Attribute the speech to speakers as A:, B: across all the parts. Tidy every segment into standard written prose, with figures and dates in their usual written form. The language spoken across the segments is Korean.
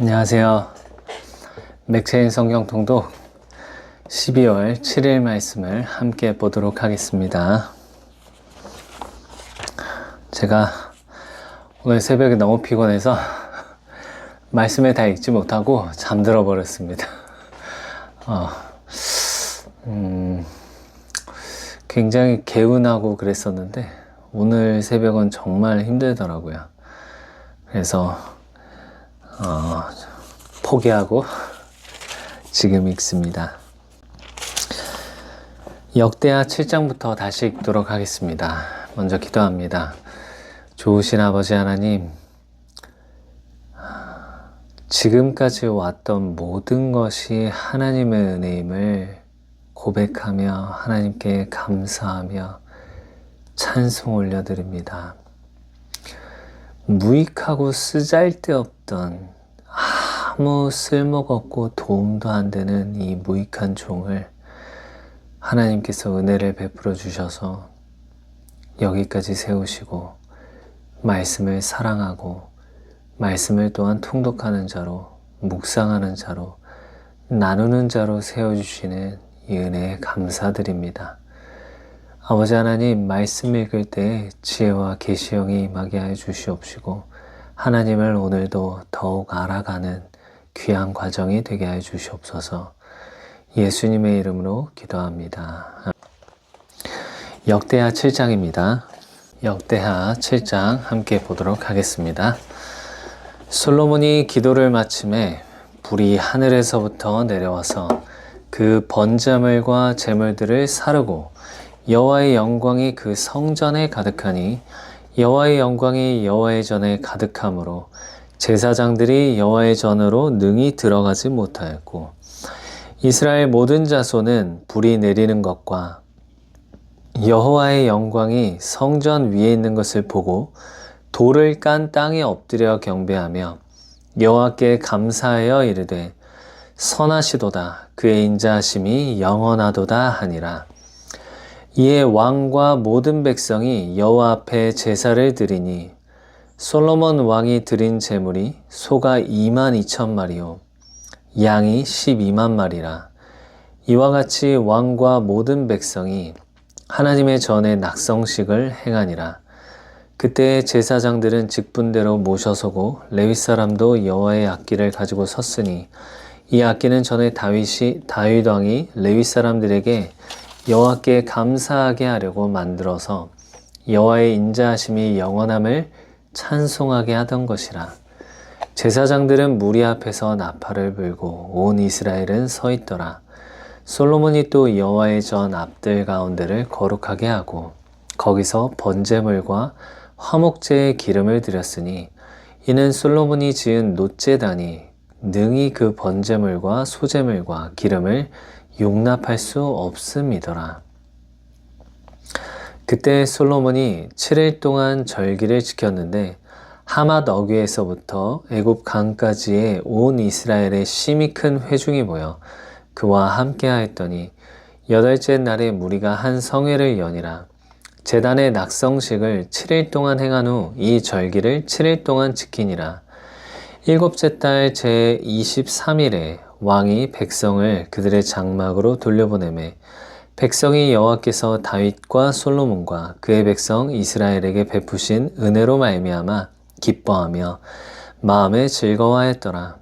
A: 안녕하세요. 맥체인 성경 통독 12월 7일 말씀을 함께 보도록 하겠습니다. 제가 오늘 새벽에 너무 피곤해서 말씀을 다 읽지 못하고 잠들어 버렸습니다. 굉장히 개운하고 그랬었는데 오늘 새벽은 정말 힘들더라고요. 그래서 포기하고 지금 읽습니다. 역대하 7장부터 다시 읽도록 하겠습니다. 먼저 기도합니다. 좋으신 아버지 하나님, 지금까지 왔던 모든 것이 하나님의 은혜임을 고백하며 하나님께 감사하며 찬송 올려드립니다. 무익하고 쓰잘데없던 아무 쓸모가 없고 도움도 안 되는 이 무익한 종을 하나님께서 은혜를 베풀어 주셔서 여기까지 세우시고 말씀을 사랑하고 말씀을 또한 통독하는 자로, 묵상하는 자로, 나누는 자로 세워주시는 이 은혜에 감사드립니다. 아버지 하나님, 말씀 읽을 때 지혜와 계시형이 임하게 하여 주시옵시고 하나님을 오늘도 더욱 알아가는 귀한 과정이 되게 하여 주시옵소서. 예수님의 이름으로 기도합니다. 역대하 7장입니다. 역대하 7장 함께 보도록 하겠습니다. 솔로몬이 기도를 마침에 불이 하늘에서부터 내려와서 그 번제물과 제물들을 사르고 여호와의 영광이 그 성전에 가득하니 여호와의 영광이 여호와의 전에 가득함으로 제사장들이 여호와의 전으로 능히 들어가지 못하였고 이스라엘 모든 자손은 불이 내리는 것과 여호와의 영광이 성전 위에 있는 것을 보고 돌을 깐 땅에 엎드려 경배하며 여호와께 감사하여 이르되 선하시도다 그의 인자하심이 영원하도다 하니라. 이에 왕과 모든 백성이 여호와 앞에 제사를 드리니 솔로몬 왕이 드린 제물이 소가 22,000마리요 양이 12만 마리라. 이와 같이 왕과 모든 백성이 하나님의 전에 낙성식을 행하니라. 그때 제사장들은 직분대로 모셔서고 레위 사람도 여호와의 악기를 가지고 섰으니 이 악기는 전에 다윗 왕이 레위 사람들에게 여호와께 감사하게 하려고 만들어서 여호와의 인자하심이 영원함을 찬송하게 하던 것이라. 제사장들은 무리 앞에서 나팔을 불고 온 이스라엘은 서 있더라. 솔로몬이 또 여호와의 전 앞들 가운데를 거룩하게 하고 거기서 번제물과 화목제의 기름을 드렸으니 이는 솔로몬이 지은 놋제단이 능히 그 번제물과 소제물과 기름을 용납할 수 없음이더라. 그때 솔로몬이 7일 동안 절기를 지켰는데 하맛 어귀에서부터 애굽 강까지의 온 이스라엘의 심히 큰 회중이 모여 그와 함께 하였더니 8째 날에 무리가 한 성회를 여니라. 제단의 낙성식을 7일 동안 행한 후 이 절기를 7일 동안 지키니라. 7째 달 제 23일에 왕이 백성을 그들의 장막으로 돌려보내매 백성이 여호와께서 다윗과 솔로몬과 그의 백성 이스라엘에게 베푸신 은혜로 말미암아 기뻐하며 마음에 즐거워하였더라.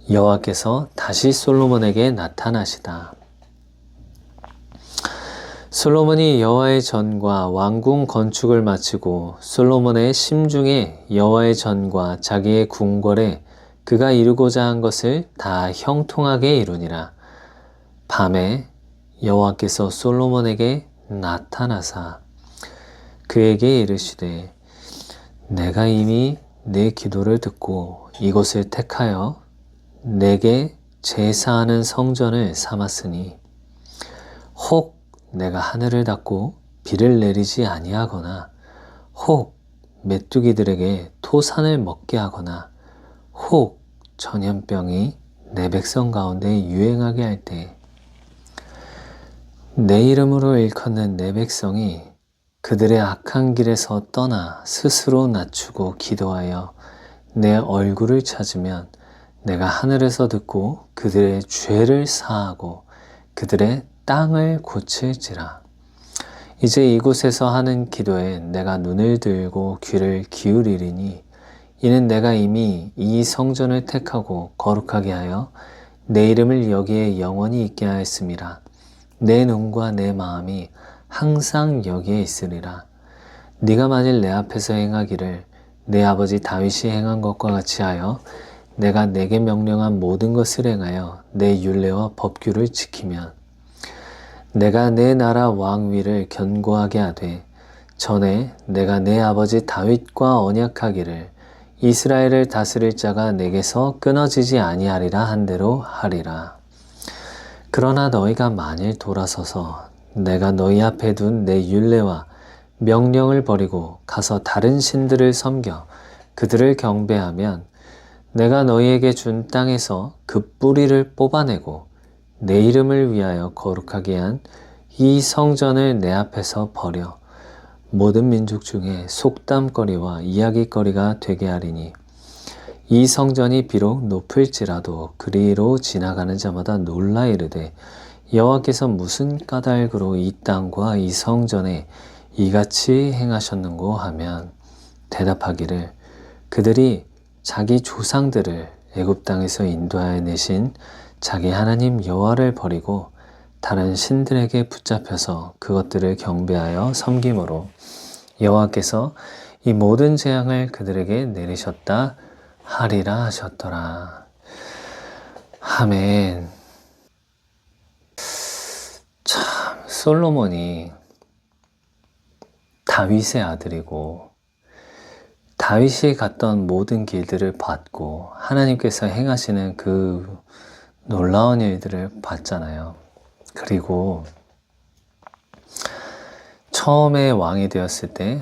A: 여호와께서 다시 솔로몬에게 나타나시다. 솔로몬이 여호와의 전과 왕궁 건축을 마치고 솔로몬의 심중에 여호와의 전과 자기의 궁궐에 그가 이루고자 한 것을 다 형통하게 이루니라. 밤에 여호와께서 솔로몬에게 나타나사 그에게 이르시되 내가 이미 내 기도를 듣고 이곳을 택하여 내게 제사하는 성전을 삼았으니 혹 내가 하늘을 닫고 비를 내리지 아니하거나 혹 메뚜기들에게 토산을 먹게 하거나 혹 전염병이 내 백성 가운데 유행하게 할 때 내 이름으로 일컫는 내 백성이 그들의 악한 길에서 떠나 스스로 낮추고 기도하여 내 얼굴을 찾으면 내가 하늘에서 듣고 그들의 죄를 사하고 그들의 땅을 고칠지라. 이제 이곳에서 하는 기도에 내가 눈을 들고 귀를 기울이리니 이는 내가 이미 이 성전을 택하고 거룩하게 하여 내 이름을 여기에 영원히 있게 하였음이라. 내 눈과 내 마음이 항상 여기에 있으리라. 네가 만일 내 앞에서 행하기를 내 아버지 다윗이 행한 것과 같이 하여 내가 내게 명령한 모든 것을 행하여 내 율례와 법규를 지키면 내가 내 나라 왕위를 견고하게 하되 전에 내가 내 아버지 다윗과 언약하기를 이스라엘을 다스릴 자가 내게서 끊어지지 아니하리라 한 대로 하리라. 그러나 너희가 만일 돌아서서 내가 너희 앞에 둔 내 율례와 명령을 버리고 가서 다른 신들을 섬겨 그들을 경배하면 내가 너희에게 준 땅에서 그 뿌리를 뽑아내고 내 이름을 위하여 거룩하게 한 이 성전을 내 앞에서 버려 모든 민족 중에 속담거리와 이야기거리가 되게 하리니 이 성전이 비록 높을지라도 그리로 지나가는 자마다 놀라 이르되 여호와께서 무슨 까닭으로 이 땅과 이 성전에 이같이 행하셨는고 하면 대답하기를 그들이 자기 조상들을 애굽 땅에서 인도하여 내신 자기 하나님 여호와를 버리고 다른 신들에게 붙잡혀서 그것들을 경배하여 섬김으로 여호와께서 이 모든 재앙을 그들에게 내리셨다 하리라 하셨더라. 아멘. 참 솔로몬이 다윗의 아들이고 다윗이 갔던 모든 길들을 봤고 하나님께서 행하시는 그 놀라운 일들을 봤잖아요. 그리고 처음에 왕이 되었을 때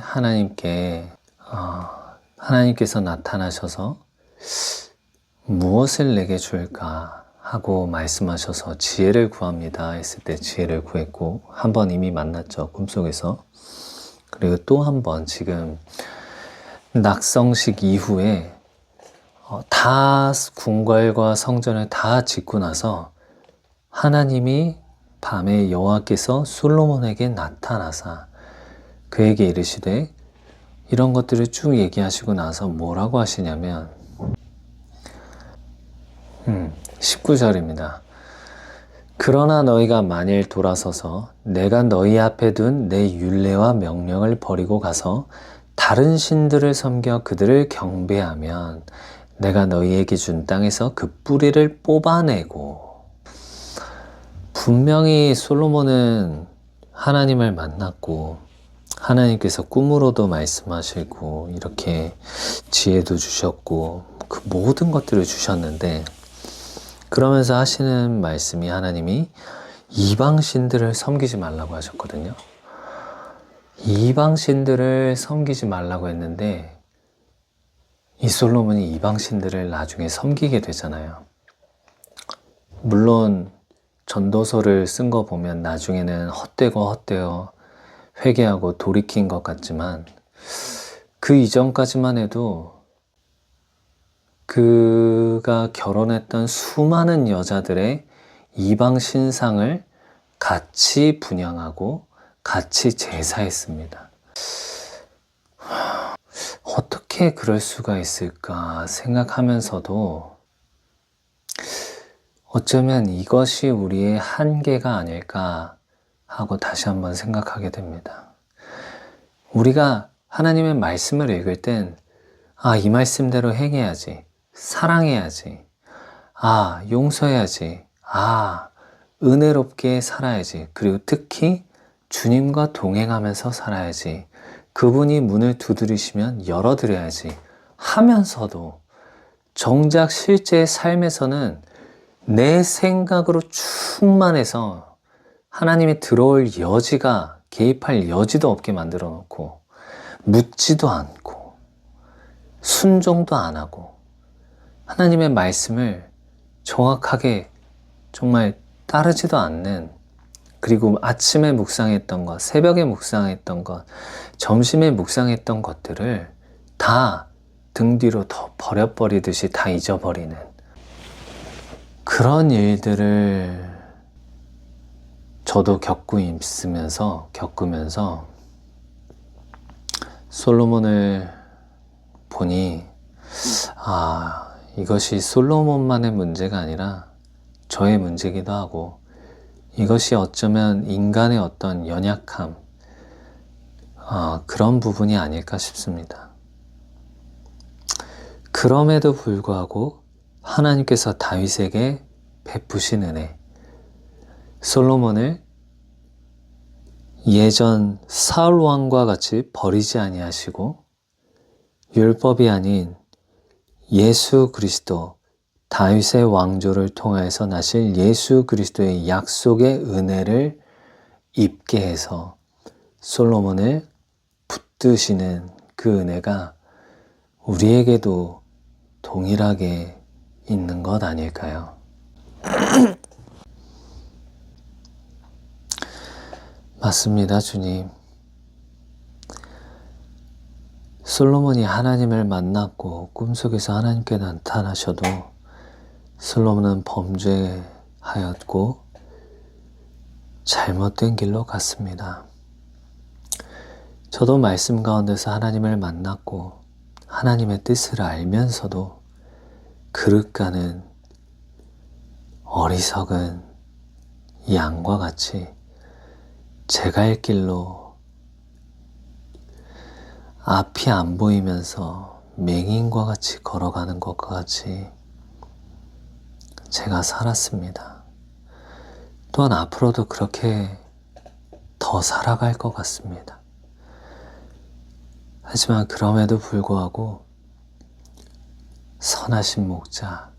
A: 하나님께서 나타나셔서 무엇을 내게 줄까 하고 말씀하셔서 지혜를 구합니다 했을 때 지혜를 구했고 한 번 이미 만났죠, 꿈속에서. 그리고 또 한 번 지금 낙성식 이후에 다 궁궐과 성전을 다 짓고 나서 하나님이 밤에 여호와께서 솔로몬에게 나타나사 그에게 이르시되 이런 것들을 쭉 얘기하시고 나서 뭐라고 하시냐면 19절입니다. 그러나 너희가 만일 돌아서서 내가 너희 앞에 둔 내 율례와 명령을 버리고 가서 다른 신들을 섬겨 그들을 경배하면 내가 너희에게 준 땅에서 그 뿌리를 뽑아내고. 분명히 솔로몬은 하나님을 만났고 하나님께서 꿈으로도 말씀하시고 이렇게 지혜도 주셨고 그 모든 것들을 주셨는데 그러면서 하시는 말씀이 하나님이 이방신들을 섬기지 말라고 하셨거든요. 이방신들을 섬기지 말라고 했는데 이 솔로몬이 이방신들을 나중에 섬기게 되잖아요. 물론 전도서를 쓴 거 보면 나중에는 헛되어 회개하고 돌이킨 것 같지만 그 이전까지만 해도 그가 결혼했던 수많은 여자들의 이방 신상을 같이 분향하고 같이 제사했습니다. 어떻게 그럴 수가 있을까 생각하면서도 어쩌면 이것이 우리의 한계가 아닐까 하고 다시 한번 생각하게 됩니다. 우리가 하나님의 말씀을 읽을 땐 이 말씀대로 행해야지, 사랑해야지, 용서해야지, 은혜롭게 살아야지, 그리고 특히 주님과 동행하면서 살아야지, 그분이 문을 두드리시면 열어드려야지 하면서도 정작 실제 삶에서는 내 생각으로 충만해서 하나님이 들어올 여지가, 개입할 여지도 없게 만들어 놓고 묻지도 않고 순종도 안 하고 하나님의 말씀을 정확하게 정말 따르지도 않는, 그리고 아침에 묵상했던 것, 새벽에 묵상했던 것, 점심에 묵상했던 것들을 다 등 뒤로 더 버려버리듯이 다 잊어버리는 그런 일들을 저도 겪으면서 솔로몬을 보니 이것이 솔로몬만의 문제가 아니라 저의 문제기도 하고 이것이 어쩌면 인간의 어떤 연약함 그런 부분이 아닐까 싶습니다. 그럼에도 불구하고 하나님께서 다윗에게 베푸신 은혜, 솔로몬을 예전 사울 왕과 같이 버리지 아니하시고 율법이 아닌 예수 그리스도, 다윗의 왕조를 통하여서 나실 예수 그리스도의 약속의 은혜를 입게 해서 솔로몬을 붙드시는 그 은혜가 우리에게도 동일하게 있는 것 아닐까요? 맞습니다, 주님. 솔로몬이 하나님을 만났고 꿈속에서 하나님께 나타나셔도 솔로몬은 범죄하였고 잘못된 길로 갔습니다. 저도 말씀 가운데서 하나님을 만났고 하나님의 뜻을 알면서도 그릇가는 어리석은 양과 같이 제 갈 길로 앞이 안 보이면서 맹인과 같이 걸어가는 것과 같이 제가 살았습니다. 또한 앞으로도 그렇게 더 살아갈 것 같습니다. 하지만 그럼에도 불구하고 선하신 목자,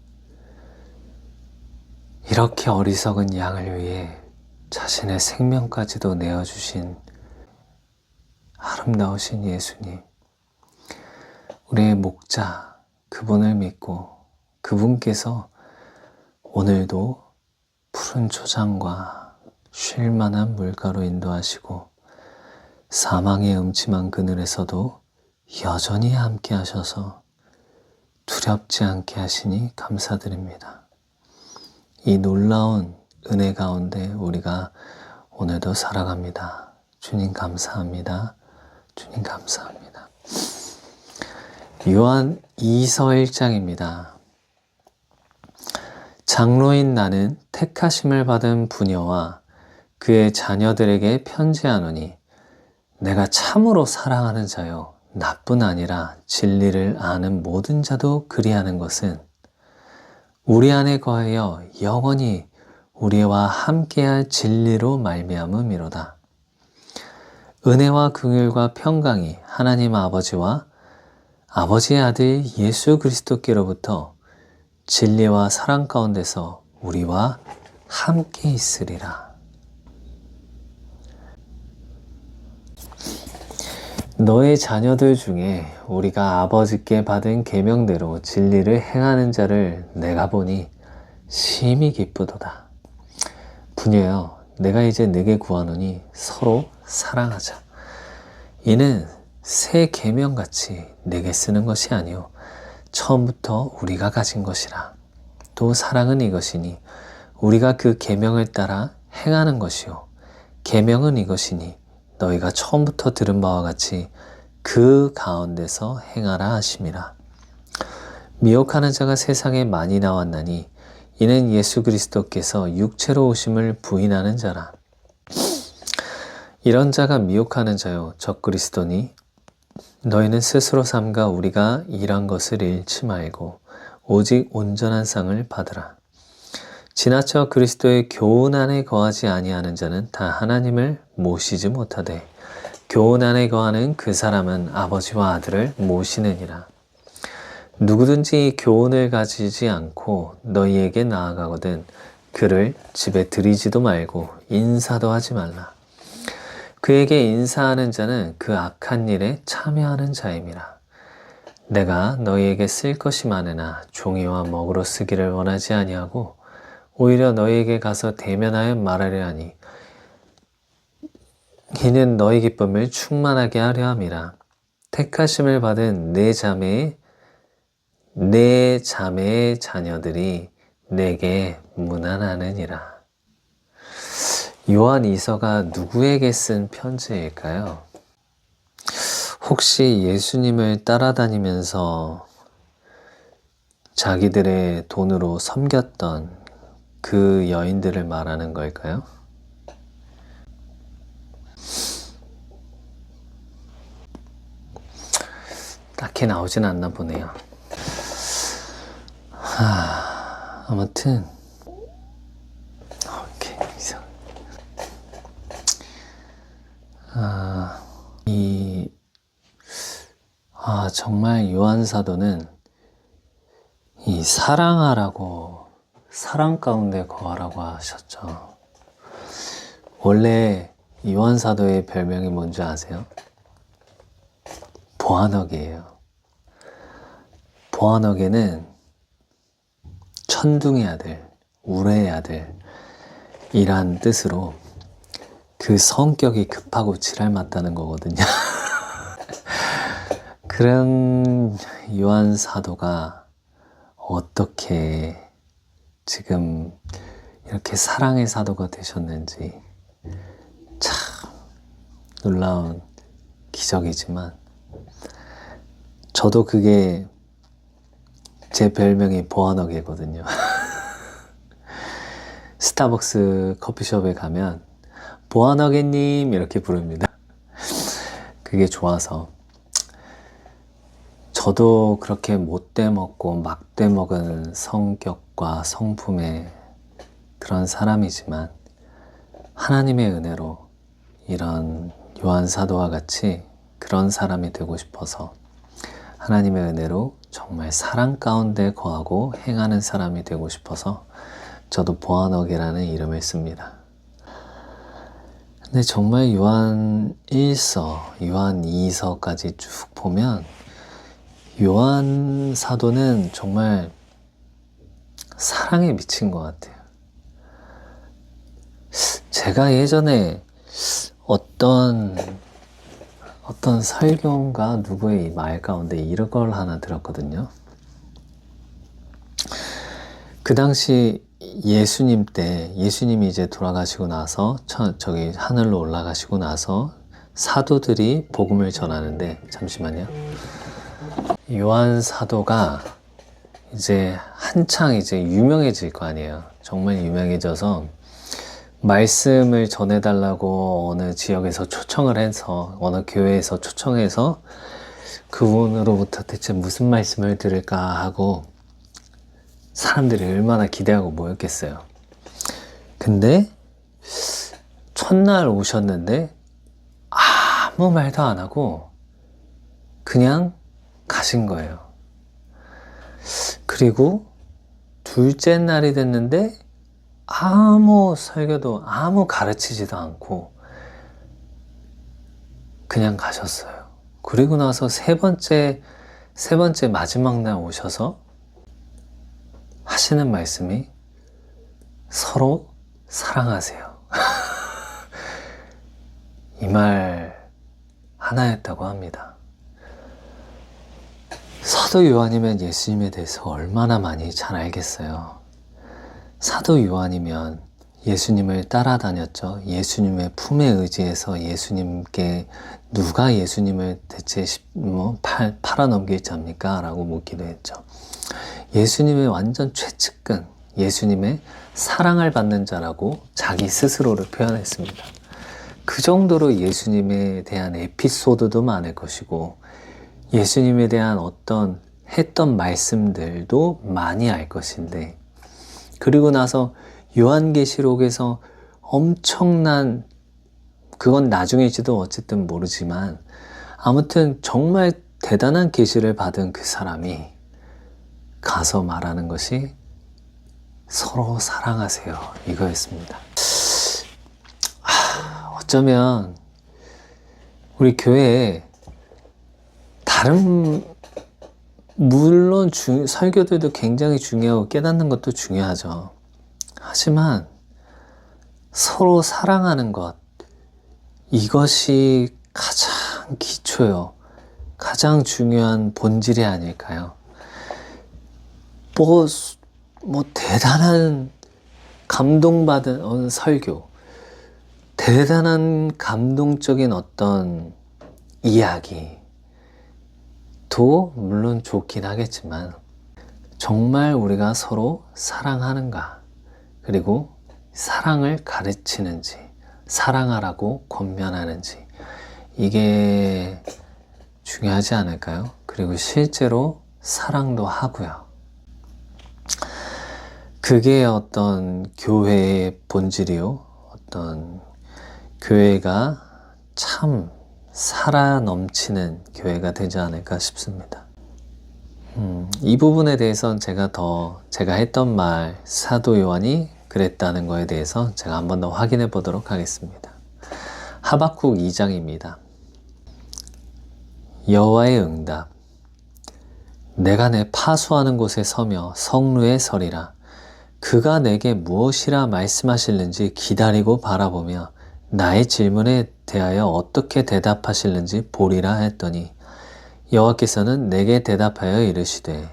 A: 이렇게 어리석은 양을 위해 자신의 생명까지도 내어주신 아름다우신 예수님, 우리의 목자, 그분을 믿고 그분께서 오늘도 푸른 초장과 쉴만한 물가로 인도하시고 사망의 음침한 그늘에서도 여전히 함께 하셔서 두렵지 않게 하시니 감사드립니다. 이 놀라운 은혜 가운데 우리가 오늘도 살아갑니다. 주님 감사합니다. 주님 감사합니다. 요한 2서 1장입니다. 장로인 나는 택하심을 받은 부녀와 그의 자녀들에게 편지하노니 내가 참으로 사랑하는 자요 나뿐 아니라 진리를 아는 모든 자도 그리하는 것은 우리 안에 거하여 영원히 우리와 함께할 진리로 말미암음이로다. 은혜와 긍휼과 평강이 하나님 아버지와 아버지의 아들 예수 그리스도께로부터 진리와 사랑 가운데서 우리와 함께 있으리라. 너의 자녀들 중에 우리가 아버지께 받은 계명대로 진리를 행하는 자를 내가 보니 심히 기쁘도다. 부녀여, 내가 이제 네게 구하노니 서로 사랑하자. 이는 새 계명같이 내게 쓰는 것이 아니요 처음부터 우리가 가진 것이라. 또 사랑은 이것이니 우리가 그 계명을 따라 행하는 것이요 계명은 이것이니 너희가 처음부터 들은 바와 같이 그 가운데서 행하라 하심이라. 미혹하는 자가 세상에 많이 나왔나니 이는 예수 그리스도께서 육체로 오심을 부인하는 자라. 이런 자가 미혹하는 자요 적그리스도니 너희는 스스로 삼가 우리가 일한 것을 잃지 말고 오직 온전한 상을 받으라. 지나쳐 그리스도의 교훈 안에 거하지 아니하는 자는 다 하나님을 모시지 못하되 교훈 안에 거하는 그 사람은 아버지와 아들을 모시느니라. 누구든지 이 교훈을 가지지 않고 너희에게 나아가거든 그를 집에 들이지도 말고 인사도 하지 말라. 그에게 인사하는 자는 그 악한 일에 참여하는 자임이라. 내가 너희에게 쓸 것이 많으나 종이와 먹으로 쓰기를 원하지 아니하고 오히려 너희에게 가서 대면하여 말하려 하니 이는 너희 기쁨을 충만하게 하려 함이라. 택하심을 받은 내 자매의 내 자매의 자녀들이 내게 문안하느니라. 요한 이서가 누구에게 쓴 편지일까요? 혹시 예수님을 따라다니면서 자기들의 돈으로 섬겼던 그 여인들을 말하는 걸까요? 딱히 나오진 않나 보네요. 아무튼 오케이. 정말 요한 사도는 이 사랑하라고, 사랑 가운데 거하라고 하셨죠. 원래 요한 사도의 별명이 뭔지 아세요? 보아너게예요. 보아너게는 천둥의 아들, 우레의 아들 이란 뜻으로 그 성격이 급하고 지랄 맞다는 거거든요. 그런 요한 사도가 어떻게 지금 이렇게 사랑의 사도가 되셨는지 참 놀라운 기적이지만, 저도 그게 제 별명이 보아너게거든요. 스타벅스 커피숍에 가면 보아너게님 이렇게 부릅니다. 그게 좋아서. 저도 그렇게 못돼 먹고 막돼 먹은 성격과 성품의 그런 사람이지만, 하나님의 은혜로 이런 요한 사도와 같이 그런 사람이 되고 싶어서, 하나님의 은혜로 정말 사랑 가운데 거하고 행하는 사람이 되고 싶어서 저도 보아너게라는 이름을 씁니다. 근데 정말 요한 1서, 요한 2서까지 쭉 보면 요한 사도는 정말 사랑에 미친 것 같아요. 제가 예전에 어떤 설교인가 누구의 말 가운데 이런 걸 하나 들었거든요. 그 당시 예수님 때, 예수님이 이제 돌아가시고 나서 저기 하늘로 올라가시고 나서 사도들이 복음을 전하는데, 잠시만요. 요한 사도가 이제 한창 이제 유명해질 거 아니에요. 정말 유명해져서 말씀을 전해달라고 어느 지역에서 초청을 해서, 어느 교회에서 초청해서 그분으로부터 대체 무슨 말씀을 들을까 하고 사람들이 얼마나 기대하고 모였겠어요. 근데 첫날 오셨는데 아무 말도 안 하고 그냥 가신 거예요. 그리고 둘째 날이 됐는데 아무 설교도 아무 가르치지도 않고 그냥 가셨어요. 그리고 나서 세 번째 마지막 날 오셔서 하시는 말씀이 서로 사랑하세요. 이 말 하나였다고 합니다. 사도 요한이면 예수님에 대해서 얼마나 많이 잘 알겠어요. 사도 요한이면 예수님을 따라다녔죠. 예수님의 품에 의지해서 예수님께 누가 예수님을 대체 팔아넘길 자입니까? 라고 묻기도 했죠. 예수님의 완전 최측근, 예수님의 사랑을 받는 자라고 자기 스스로를 표현했습니다. 그 정도로 예수님에 대한 에피소드도 많을 것이고, 예수님에 대한 어떤 했던 말씀들도 많이 알 것인데, 그리고 나서 요한계시록에서 엄청난, 그건 나중일지도 어쨌든 모르지만 아무튼 정말 대단한 계시를 받은 그 사람이 가서 말하는 것이 서로 사랑하세요, 이거였습니다. 어쩌면 우리 교회에 다른, 물론 설교들도 굉장히 중요하고 깨닫는 것도 중요하죠. 하지만 서로 사랑하는 것, 이것이 가장 기초요, 가장 중요한 본질이 아닐까요? 뭐, 뭐 대단한 감동받은 설교, 대단한 감동적인 어떤 이야기도 물론 좋긴 하겠지만 정말 우리가 서로 사랑하는가, 그리고 사랑을 가르치는지, 사랑하라고 권면하는지, 이게 중요하지 않을까요? 그리고 실제로 사랑도 하고요. 그게 어떤 교회의 본질이요. 어떤 교회가 참 살아 넘치는 교회가 되지 않을까 싶습니다. 이 부분에 대해서는 제가 했던 말, 사도 요한이 그랬다는 거에 대해서 제가 한 번 더 확인해 보도록 하겠습니다. 하박국 2장입니다. 여호와의 응답. 내가 내 파수하는 곳에 서며 성루에 서리라. 그가 내게 무엇이라 말씀하실는지 기다리고 바라보며 나의 질문에 대하여 어떻게 대답하실는지 보리라 했더니 여호와께서는 내게 대답하여 이르시되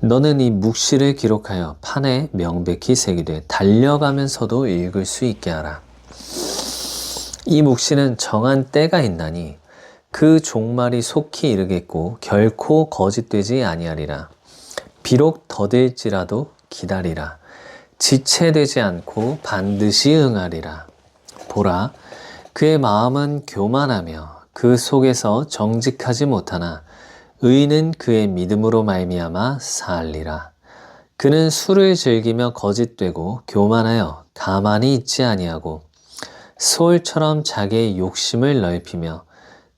A: 너는 이 묵시를 기록하여 판에 명백히 새기되 달려가면서도 읽을 수 있게 하라. 이 묵시는 정한 때가 있나니 그 종말이 속히 이르겠고 결코 거짓되지 아니하리라. 비록 더딜지라도 기다리라. 지체되지 않고 반드시 응하리라. 보라, 그의 마음은 교만하며 그 속에서 정직하지 못하나 의인은 그의 믿음으로 말미암아 살리라. 그는 술을 즐기며 거짓되고 교만하여 가만히 있지 아니하고 소울처럼 자기의 욕심을 넓히며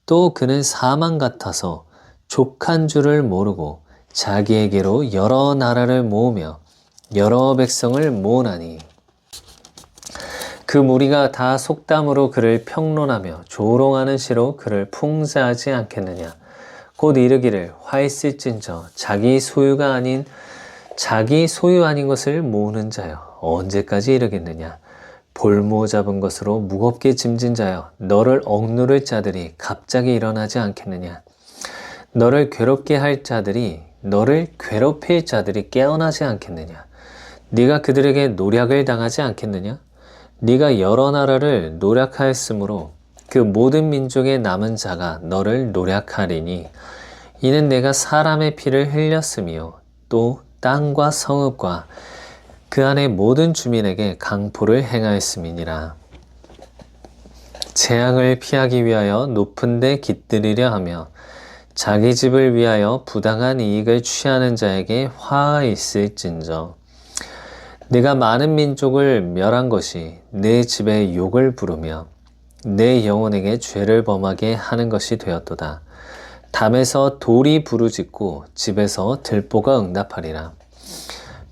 A: 또 그는 사망 같아서 족한 줄을 모르고 자기에게로 여러 나라를 모으며 여러 백성을 모으나니 그 무리가 다 속담으로 그를 평론하며 조롱하는 시로 그를 풍자하지 않겠느냐. 곧 이르기를 화 있을진저 자기 소유 아닌 것을 모으는 자여 언제까지 이르겠느냐. 볼모 잡은 것으로 무겁게 짐진 자여 너를 억누를 자들이 갑자기 일어나지 않겠느냐. 너를 괴롭게 할 자들이 너를 괴롭힐 자들이 깨어나지 않겠느냐. 네가 그들에게 노략을 당하지 않겠느냐. 네가 여러 나라를 노략하였으므로 그 모든 민족의 남은 자가 너를 노략하리니 이는 내가 사람의 피를 흘렸으며 또 땅과 성읍과 그 안의 모든 주민에게 강포를 행하였음이니라. 재앙을 피하기 위하여 높은 데 깃들이려 하며 자기 집을 위하여 부당한 이익을 취하는 자에게 화가 있을진저 내가 많은 민족을 멸한 것이 내 집에 욕을 부르며 내 영혼에게 죄를 범하게 하는 것이 되었도다. 담에서 돌이 부르짖고 집에서 들보가 응답하리라.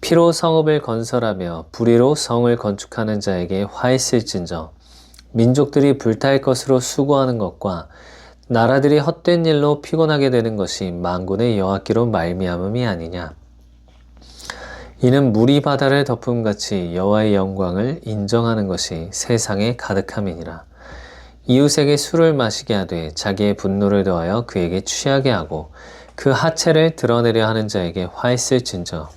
A: 피로 성읍을 건설하며 불의로 성을 건축하는 자에게 화 있을진저 민족들이 불탈 것으로 수고하는 것과 나라들이 헛된 일로 피곤하게 되는 것이 만군의 여호와께로 말미암음이 아니냐. 이는 물이 바다를 덮음같이 여호와의 영광을 인정하는 것이 세상에 가득함이니라. 이웃에게 술을 마시게 하되 자기의 분노를 더하여 그에게 취하게 하고 그 하체를 드러내려 하는 자에게 화 있을진저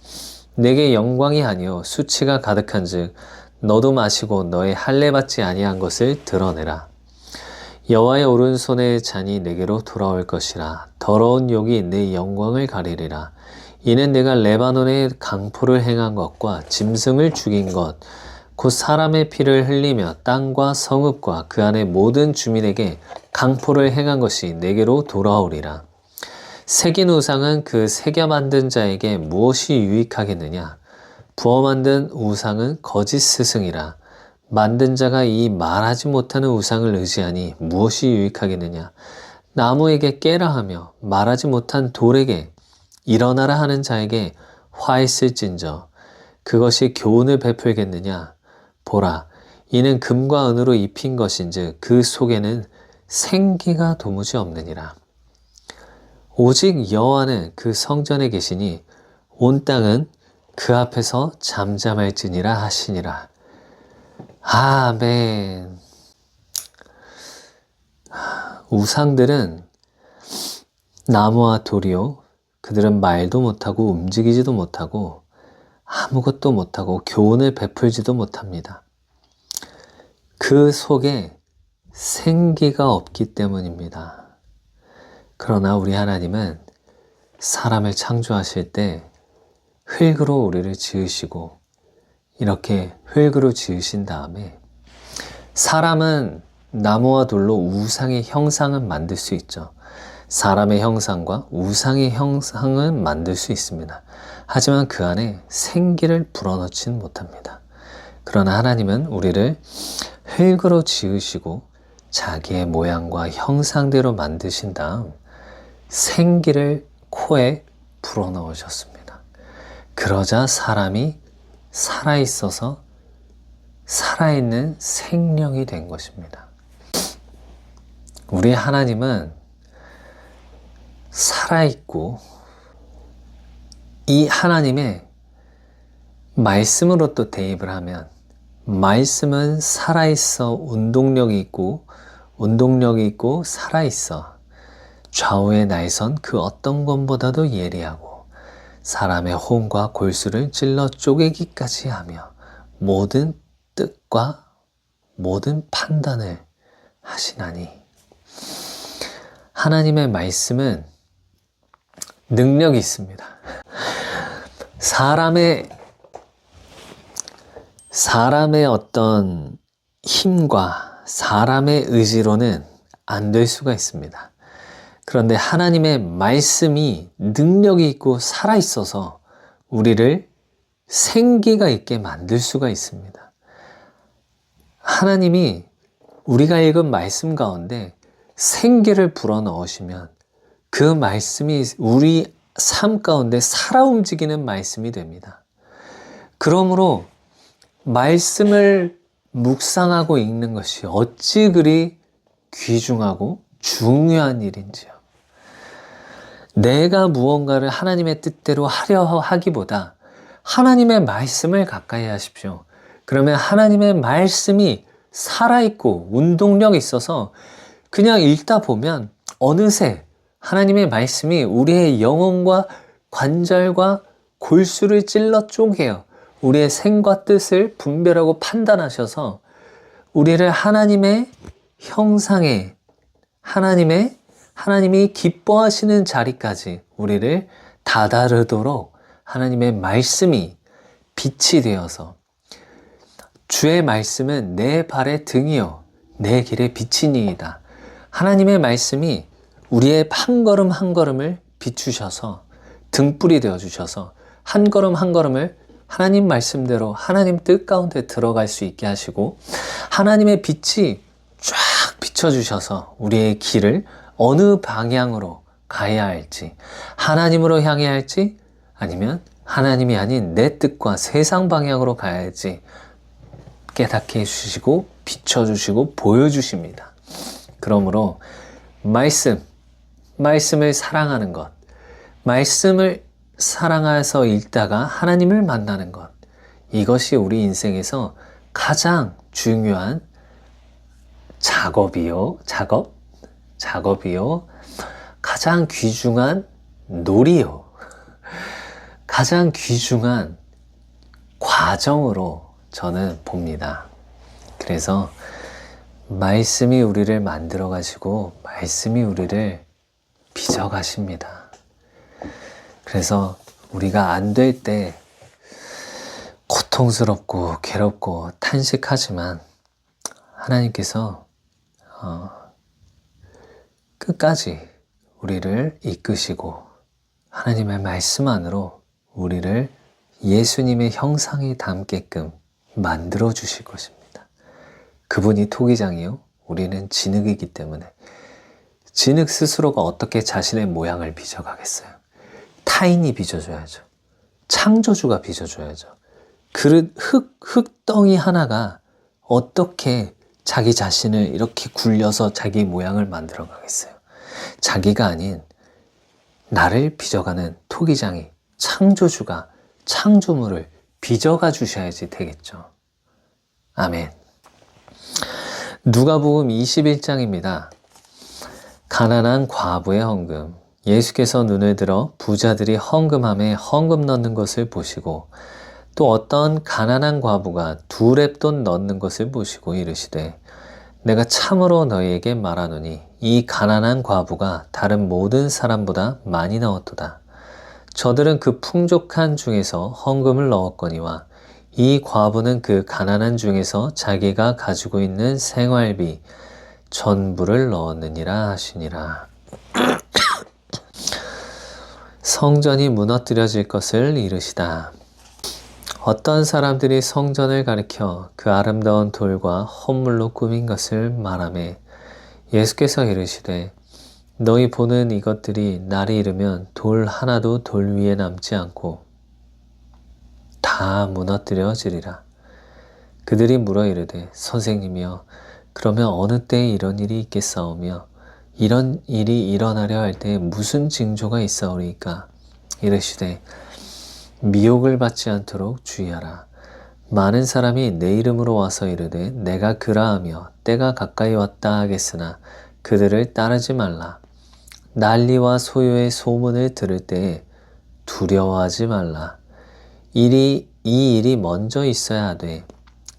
A: 내게 영광이 아니요 수치가 가득한즉 너도 마시고 너의 할례 받지 아니한 것을 드러내라. 여호와의 오른손의 잔이 내게로 돌아올 것이라. 더러운 욕이 내 영광을 가리리라. 이는 내가 레바논에 강포를 행한 것과 짐승을 죽인 것, 곧 사람의 피를 흘리며 땅과 성읍과 그 안의 모든 주민에게 강포를 행한 것이 내게로 돌아오리라. 새긴 우상은 그 새겨 만든 자에게 무엇이 유익하겠느냐? 부어 만든 우상은 거짓 스승이라. 만든 자가 이 말하지 못하는 우상을 의지하니 무엇이 유익하겠느냐? 나무에게 깨라 하며 말하지 못한 돌에게 일어나라 하는 자에게 화 있을진저 그것이 교훈을 베풀겠느냐. 보라, 이는 금과 은으로 입힌 것인즉 그 속에는 생기가 도무지 없느니라. 오직 여호와는 그 성전에 계시니 온 땅은 그 앞에서 잠잠할지니라 하시니라. 아멘. 우상들은 나무와 돌이요 그들은 말도 못하고 움직이지도 못하고 아무것도 못하고 교훈을 베풀지도 못합니다. 그 속에 생기가 없기 때문입니다. 그러나 우리 하나님은 사람을 창조하실 때 흙으로 우리를 지으시고 이렇게 흙으로 지으신 다음에 사람은 나무와 돌로 우상의 형상은 만들 수 있죠. 사람의 형상과 우상의 형상은 만들 수 있습니다. 하지만 그 안에 생기를 불어넣지는 못합니다. 그러나 하나님은 우리를 흙으로 지으시고 자기의 모양과 형상대로 만드신 다음 생기를 코에 불어넣으셨습니다. 그러자 사람이 살아있어서 살아있는 생명이 된 것입니다. 우리 하나님은 살아있고 이 하나님의 말씀으로 또 대입을 하면 말씀은 살아있어 운동력이 있고 살아있어 좌우의 날선 그 어떤 것보다도 예리하고 사람의 혼과 골수를 찔러 쪼개기까지 하며 모든 뜻과 모든 판단을 하시나니 하나님의 말씀은 능력이 있습니다. 사람의 어떤 힘과 사람의 의지로는 안 될 수가 있습니다. 그런데 하나님의 말씀이 능력이 있고 살아있어서 우리를 생기가 있게 만들 수가 있습니다. 하나님이 우리가 읽은 말씀 가운데 생기를 불어넣으시면 그 말씀이 우리 삶 가운데 살아 움직이는 말씀이 됩니다. 그러므로 말씀을 묵상하고 읽는 것이 어찌 그리 귀중하고 중요한 일인지요. 내가 무언가를 하나님의 뜻대로 하려 하기보다 하나님의 말씀을 가까이 하십시오. 그러면 하나님의 말씀이 살아있고 운동력이 있어서 그냥 읽다 보면 어느새 하나님의 말씀이 우리의 영혼과 관절과 골수를 찔러 쪼개요. 우리의 생과 뜻을 분별하고 판단하셔서 우리를 하나님의 형상에 하나님이 기뻐하시는 자리까지 우리를 다다르도록 하나님의 말씀이 빛이 되어서 주의 말씀은 내 발의 등이요 내 길의 빛이니이다. 하나님의 말씀이 우리의 한 걸음 한 걸음을 비추셔서 등불이 되어주셔서 한 걸음 한 걸음을 하나님 말씀대로 하나님 뜻 가운데 들어갈 수 있게 하시고 하나님의 빛이 쫙 비춰주셔서 우리의 길을 어느 방향으로 가야 할지 하나님으로 향해야 할지 아니면 하나님이 아닌 내 뜻과 세상 방향으로 가야 할지 깨닫게 해주시고 비춰주시고 보여주십니다. 그러므로 말씀을 사랑하는 것, 말씀을 사랑해서 읽다가 하나님을 만나는 것, 이것이 우리 인생에서 가장 중요한 작업이요, 가장 귀중한 놀이요, 가장 귀중한 과정으로 저는 봅니다. 그래서 말씀이 우리를 만들어 가시고 말씀이 우리를 빚어 가십니다. 그래서 우리가 안 될 때 고통스럽고 괴롭고 탄식하지만 하나님께서 끝까지 우리를 이끄시고 하나님의 말씀 안으로 우리를 예수님의 형상에 담게끔 만들어 주실 것입니다. 그분이 토기장이요 우리는 진흙이기 때문에 진흙 스스로가 어떻게 자신의 모양을 빚어가겠어요? 타인이 빚어줘야죠. 창조주가 빚어줘야죠. 그릇 흙덩이 하나가 어떻게 자기 자신을 이렇게 굴려서 자기 모양을 만들어 가겠어요? 자기가 아닌 나를 빚어가는 토기장이 창조주가 창조물을 빚어가 주셔야지 되겠죠. 아멘. 누가복음 21장입니다. 가난한 과부의 헌금. 예수께서 눈을 들어 부자들이 헌금함에 헌금 넣는 것을 보시고 또 어떤 가난한 과부가 2렙돈 넣는 것을 보시고 이르시되 내가 참으로 너희에게 말하노니 이 가난한 과부가 다른 모든 사람보다 많이 넣었도다. 저들은 그 풍족한 중에서 헌금을 넣었거니와 이 과부는 그 가난한 중에서 자기가 가지고 있는 생활비 전부를 넣었느니라 하시니라. 성전이 무너뜨려질 것을 이르시다. 어떤 사람들이 성전을 가리켜 그 아름다운 돌과 헌물로 꾸민 것을 말하매 예수께서 이르시되 너희 보는 이것들이 날이 이르면 돌 하나도 돌 위에 남지 않고 다 무너뜨려지리라. 그들이 물어 이르되 선생님이여 그러면 어느 때에 이런 일이 있겠사오며 이런 일이 일어나려 할 때에 무슨 징조가 있사오리이까? 이르시되 미혹을 받지 않도록 주의하라. 많은 사람이 내 이름으로 와서 이르되 내가 그라하며 때가 가까이 왔다 하겠으나 그들을 따르지 말라. 난리와 소요의 소문을 들을 때에 두려워하지 말라. 이 일이 먼저 있어야 하되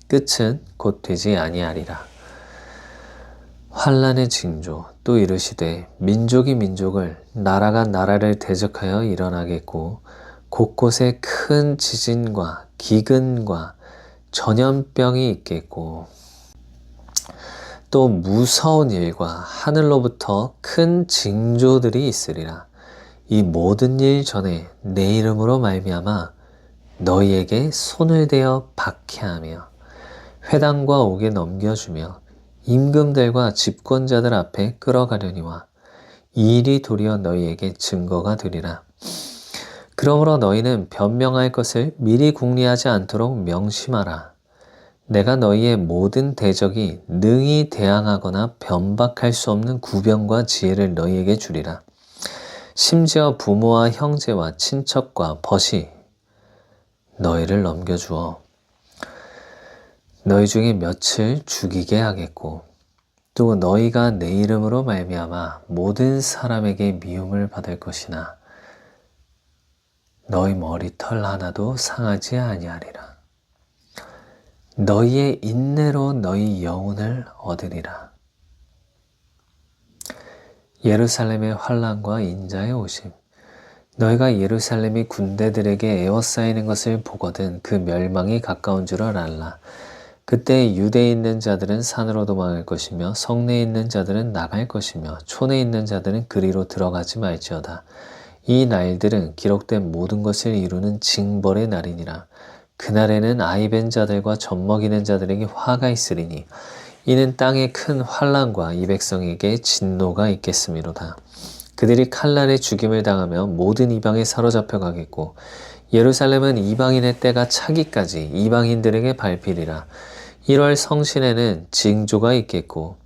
A: 끝은 곧 되지 아니하리라. 환난의 징조 또 이르시되 민족이 민족을 나라가 나라를 대적하여 일어나겠고 곳곳에 큰 지진과 기근과 전염병이 있겠고 또 무서운 일과 하늘로부터 큰 징조들이 있으리라. 이 모든 일 전에 내 이름으로 말미암아 너희에게 손을 대어 박해하며 회당과 옥에 넘겨주며 임금들과 집권자들 앞에 끌어가려니와 이 일이 도리어 너희에게 증거가 되리라. 그러므로 너희는 변명할 것을 미리 궁리하지 않도록 명심하라. 내가 너희의 모든 대적이 능히 대항하거나 변박할 수 없는 구병과 지혜를 너희에게 주리라. 심지어 부모와 형제와 친척과 벗이 너희를 넘겨주어 너희 중에 몇을 죽이게 하겠고 또 너희가 내 이름으로 말미암아 모든 사람에게 미움을 받을 것이나 너희 머리털 하나도 상하지 아니하리라. 너희의 인내로 너희 영혼을 얻으리라. 예루살렘의 환난과 인자의 오심. 너희가 예루살렘이 군대들에게 에워싸이는 것을 보거든 그 멸망이 가까운 줄을 알라. 그때 유대에 있는 자들은 산으로 도망할 것이며 성내에 있는 자들은 나갈 것이며 촌에 있는 자들은 그리로 들어가지 말지어다. 이 날들은 기록된 모든 것을 이루는 징벌의 날이니라. 그날에는 아이벤 자들과 젖먹이는 자들에게 화가 있으리니 이는 땅에 큰 환난과 이 백성에게 진노가 있겠음이로다. 그들이 칼날에 죽임을 당하며 모든 이방에 사로잡혀 가겠고 예루살렘은 이방인의 때가 차기까지 이방인들에게 밟히리라. 1월 성신에는 징조가 있겠고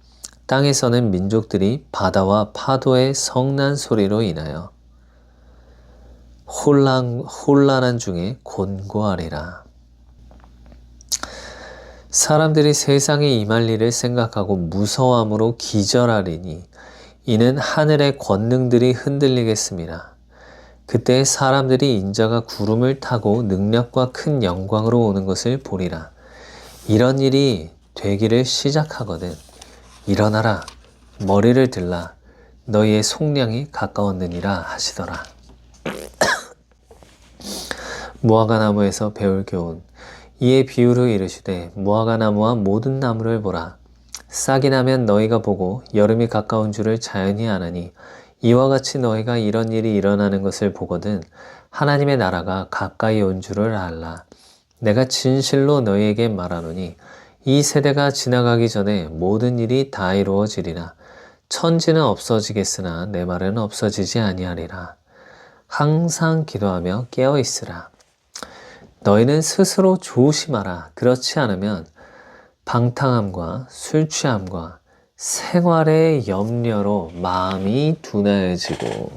A: 땅에서는 민족들이 바다와 파도의 성난 소리로 인하여 혼란한 중에 곤고하리라. 사람들이 세상에 임할 일을 생각하고 무서워함으로 기절하리니 이는 하늘의 권능들이 흔들리겠습니다. 그때 사람들이 인자가 구름을 타고 능력과 큰 영광으로 오는 것을 보리라. 이런 일이 되기를 시작하거든 일어나라 머리를 들라 너희의 속량이 가까웠느니라 하시더라. 무화과 나무에서 배울 교훈. 이에 비유로 이르시되 무화과 나무와 모든 나무를 보라. 싹이 나면 너희가 보고 여름이 가까운 줄을 자연히 아나니 이와 같이 너희가 이런 일이 일어나는 것을 보거든 하나님의 나라가 가까이 온 줄을 알라. 내가 진실로 너희에게 말하노니 이 세대가 지나가기 전에 모든 일이 다 이루어지리라. 천지는 없어지겠으나 내 말은 없어지지 아니하리라. 항상 기도하며 깨어 있으라. 너희는 스스로 조심하라. 그렇지 않으면 방탕함과 술 취함과 생활의 염려로 마음이 둔하여지고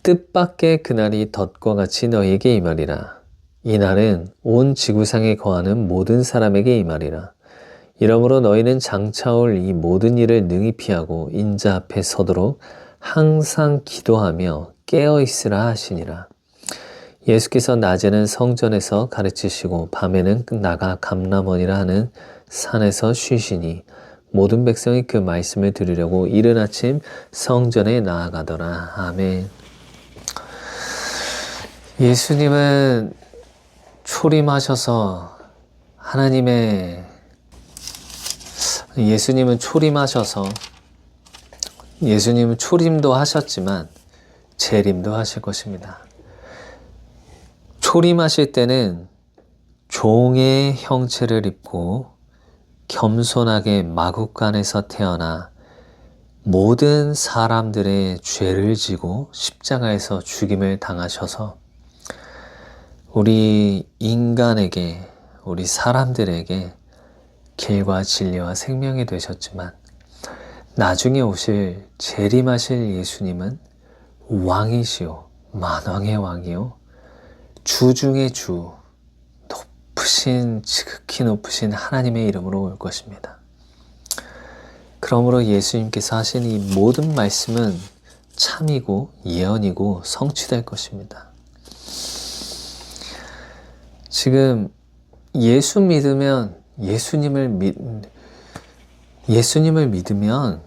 A: 뜻밖의 그날이 덫과 같이 너희에게 임하리라. 이 날은 온 지구상에 거하는 모든 사람에게 임하리라. 이러므로 너희는 장차 올 이 모든 일을 능히 피하고 인자 앞에 서도록 항상 기도하며 깨어있으라 하시니라. 예수께서 낮에는 성전에서 가르치시고 밤에는 나가 감람원이라 하는 산에서 쉬시니 모든 백성이 그 말씀을 들으려고 이른 아침 성전에 나아가더라. 아멘. 예수님은 초림하셔서 예수님은 초림도 하셨지만 재림도 하실 것입니다. 초림하실 때는 종의 형체를 입고 겸손하게 마국간에서 태어나 모든 사람들의 죄를 지고 십자가에서 죽임을 당하셔서 우리 인간에게, 우리 사람들에게 길과 진리와 생명이 되셨지만 나중에 오실 재림하실 예수님은 왕이시오, 만왕의 왕이요, 주 중의 주, 지극히 높으신 하나님의 이름으로 올 것입니다. 그러므로 예수님께서 하신 이 모든 말씀은 참이고 예언이고 성취될 것입니다. 지금 예수님을 믿으면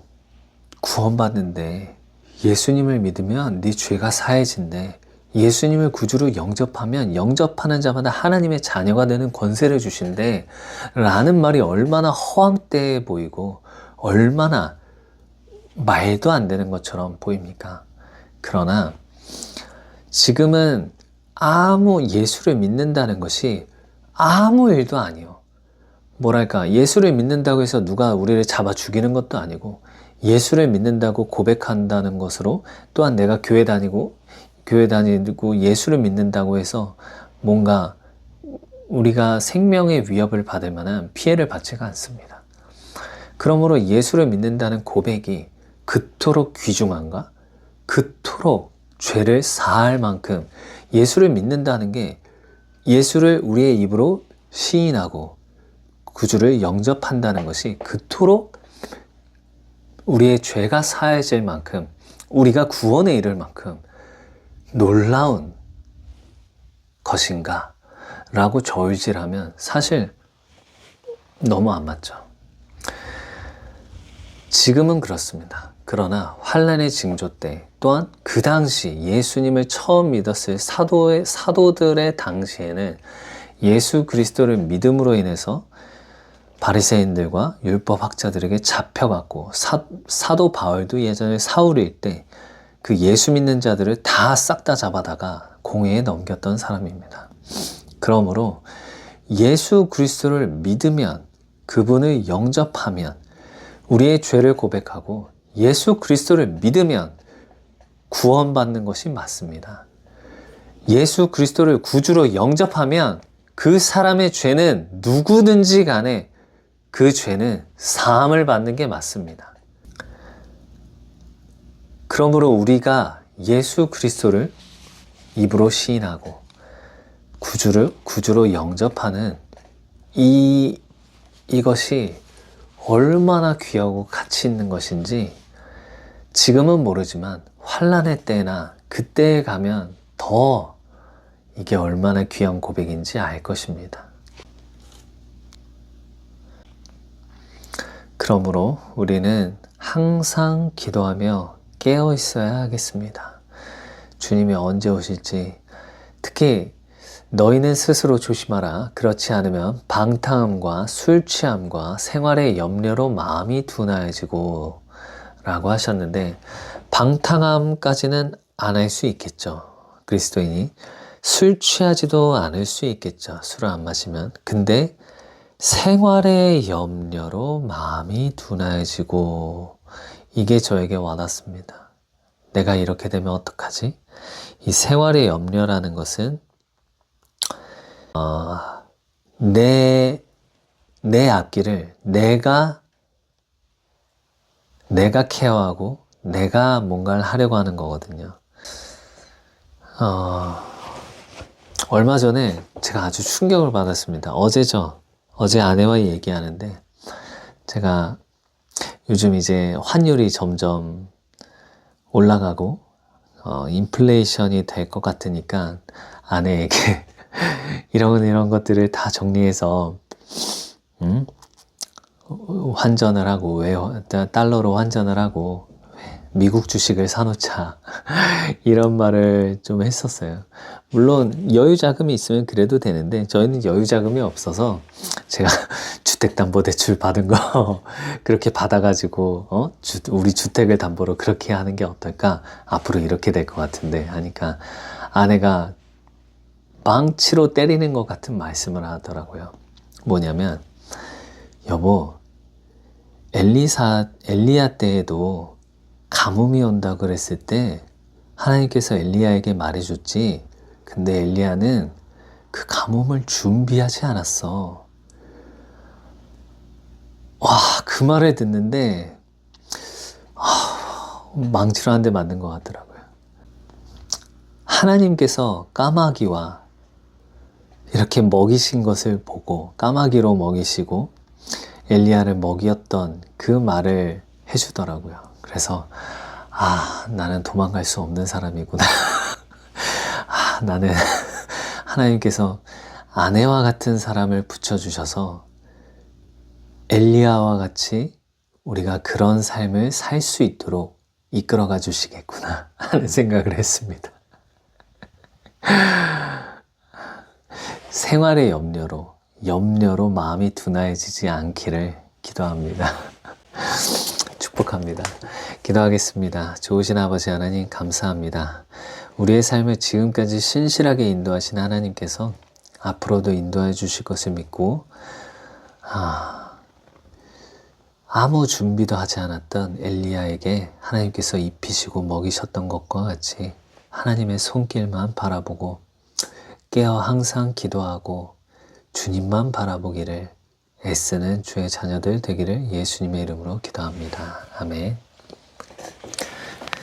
A: 구원받는데, 예수님을 믿으면 네 죄가 사해진대, 예수님을 구주로 영접하면 영접하는 자마다 하나님의 자녀가 되는 권세를 주신대 라는 말이 얼마나 허황되어 보이고 얼마나 말도 안 되는 것처럼 보입니까? 그러나 지금은 예수를 믿는다는 것이 아무 일도 아니요. 예수를 믿는다고 해서 누가 우리를 잡아 죽이는 것도 아니고, 예수를 믿는다고 고백한다는 것으로 또한 내가 교회 다니고 예수를 믿는다고 해서 뭔가 우리가 생명의 위협을 받을 만한 피해를 받지가 않습니다. 그러므로 예수를 믿는다는 고백이 그토록 귀중한가? 그토록 죄를 사할 만큼 예수를 믿는다는 게, 예수를 우리의 입으로 시인하고 구주를 영접한다는 것이 그토록 우리의 죄가 사해질 만큼, 우리가 구원에 이를 만큼 놀라운 것인가 라고 저울질하면 사실 너무 안 맞죠. 지금은 그렇습니다. 그러나 환난의 징조 때, 또한 그 당시 예수님을 처음 믿었을 사도들의 당시에는 예수 그리스도를 믿음으로 인해서 바리새인들과 율법학자들에게 잡혀갔고, 사도 바울도 예전에 사울일 때 그 예수 믿는 자들을 다 싹 다 잡아다가 공회에 넘겼던 사람입니다. 그러므로 예수 그리스도를 믿으면, 그분을 영접하면, 우리의 죄를 고백하고 예수 그리스도를 믿으면 구원받는 것이 맞습니다. 예수 그리스도를 구주로 영접하면 그 사람의 죄는 누구든지 간에 그 죄는 사함을 받는 게 맞습니다. 그러므로 우리가 예수 그리스도를 입으로 시인하고 구주로 영접하는 이것이 얼마나 귀하고 가치 있는 것인지 지금은 모르지만 환난의 때나 그때에 가면 더 이게 얼마나 귀한 고백인지 알 것입니다. 그러므로 우리는 항상 기도하며 깨어 있어야 하겠습니다. 주님이 언제 오실지, 특히 너희는 스스로 조심하라. 그렇지 않으면 방탕함과 술 취함과 생활의 염려로 마음이 둔하여지고 라고 하셨는데, 방탕함까지는 안 할 수 있겠죠. 그리스도인이 술 취하지도 않을 수 있겠죠. 술을 안 마시면. 근데 생활의 염려로 마음이 둔해지고, 이게 저에게 와닿습니다. 내가 이렇게 되면 어떡하지? 이 생활의 염려라는 것은 내 앞길을 내가 케어하고 내가 뭔가를 하려고 하는 거거든요. 얼마 전에 제가 아주 충격을 받았습니다. 어제 아내와 얘기하는데, 제가 요즘 이제 환율이 점점 올라가고 인플레이션이 될 것 같으니까 아내에게 이런 것들을 다 정리해서 환전을 하고 달러로 환전을 하고 미국 주식을 사놓자 이런 말을 좀 했었어요. 물론 여유 자금이 있으면 그래도 되는데 저희는 여유 자금이 없어서 제가 주택담보대출 받은 거 그렇게 받아가지고 우리 주택을 담보로 그렇게 하는 게 어떨까? 앞으로 이렇게 될 것 같은데 하니까 아내가 망치로 때리는 것 같은 말씀을 하더라고요. 뭐냐면 여보, 엘리야 때에도 가뭄이 온다 그랬을 때 하나님께서 엘리야에게 말해줬지. 근데 엘리야는 그 가뭄을 준비하지 않았어. 와, 그 말을 듣는데 망치로 한 대 맞는 것 같더라고요. 하나님께서 까마귀와 이렇게 먹이신 것을 보고 까마귀로 먹이시고 엘리야를 먹였던 그 말을 해주더라고요. 그래서 나는 도망갈 수 없는 사람이구나. 나는 하나님께서 아내와 같은 사람을 붙여주셔서 엘리야와 같이 우리가 그런 삶을 살 수 있도록 이끌어가 주시겠구나 하는 생각을 했습니다. 생활의 염려로 마음이 둔해지지 않기를 기도합니다. 축복합니다. 기도하겠습니다. 좋으신 아버지 하나님 감사합니다. 우리의 삶을 지금까지 신실하게 인도하신 하나님께서 앞으로도 인도해 주실 것을 믿고 아무 준비도 하지 않았던 엘리야에게 하나님께서 입히시고 먹이셨던 것과 같이 하나님의 손길만 바라보고 깨어 항상 기도하고 주님만 바라보기를 애쓰는 주의 자녀들 되기를 예수님의 이름으로 기도합니다. 아멘.